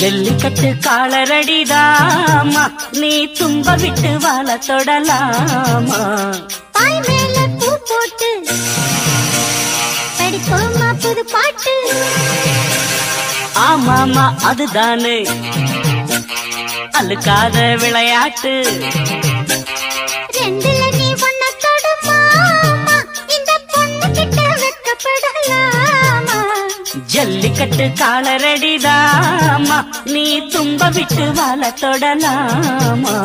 ஜல்லிக்கட்டு காலரடிதாமா, நீ தும்ப விட்டு வாழ தொடலாமா. பாய் மேல பூ போட்டு படிப்போமா புது பாட்டு. ஆமாமா அதுதானே அழுக்காத விளையாட்டு. ரெண்டுல நீ ஒன்ன தொடுமா, இந்த பொண்ணு கிட்ட வெட்கப்படலாமா. ஜல்லிக்கட்டு காலரடிதாமா, நீ தும்ப விட்டு வாழ தொடலாமா.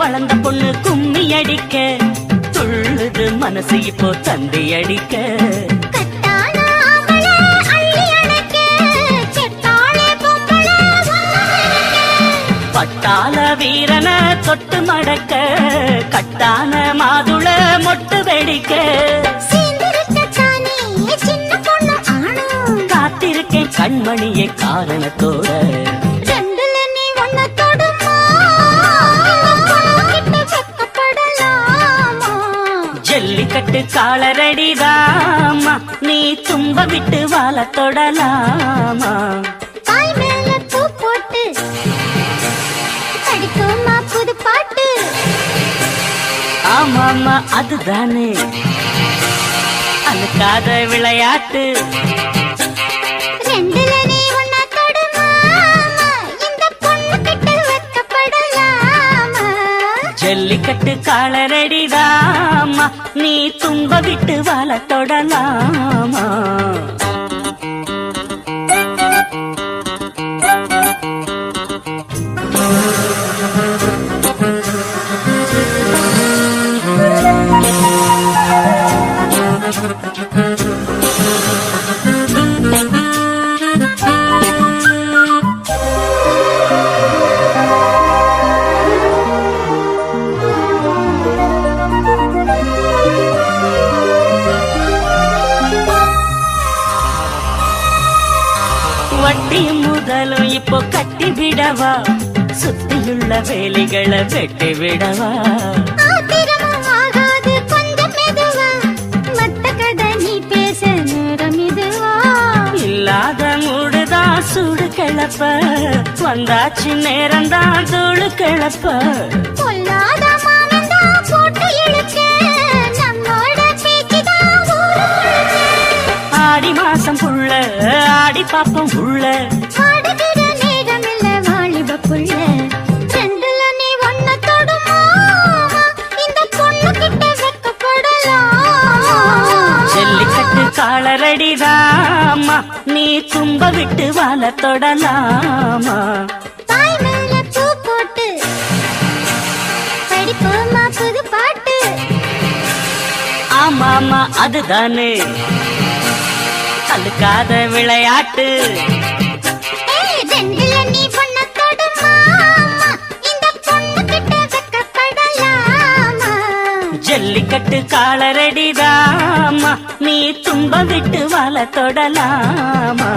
வளர்ந்த பொண்ணு கும்மி அடிக்க, துள்ளுது மனசு இப்போ தந்தி அடிக்க. பட்டாள வீரன தொட்டு மடக்க, கட்டான மாதுள மொட்டு வெடிக்க. காத்திருக்கேன் கண்மணியை காரணத்தோட. ஜல்லிக்கட்டு காலரடிதாமா, நீ தும்ப விட்டு வாழ தொடலாமா. பாய் மேல பூ போட்டு படிப்போமா புது பாட்டு. ஆமாமா அதுதானே அழுக்காத விளையாட்டு. ரெண்டுல நீ ஒன்ன தொடுமா, இந்த பொண்ணு கிட்ட வெட்கப்படலாமா. ஜல்லிக்கட்டு காலரடிதாமா, நீ தும்ப விட்டு வாழ தொடலாமா. வட்டியும் முதலும் இப்போ கட்டி விடவா, சுத்தியுள்ள வேலைகளை வெட்டி விடவா. இல்லாத மூடுதான் சூடு கிளப்ப, வந்தாச்சு நேரம்தான் தூளு கிளப்ப. ஆடி மாசம் புள்ள ஆடி பாப்பம் உள்ள, வாலிப புள்ள. ரெண்டுல நீ ஒன்ன தொடுமா, இந்த பொண்ணு கிட்ட வெட்கப்படலாமா. ஜல்லிக்கட்டு காலரடிதாமா, நீ தும்ப விட்டு வாழ தொடலாமா. பாய் மேல பூ போட்டு படிப்போமா புது பாட்டு. ஆமாமா அதுதானே அழுக்காத விளையாட்டு. ரெண்டுல நீ ஒன்ன தொடுமா, இந்த பொண்ணு கிட்ட வெட்கப்படலாமா. ஜல்லிக்கட்டு காலரடிதாமா, நீ தும்ப விட்டு வாழ தொடலாமா.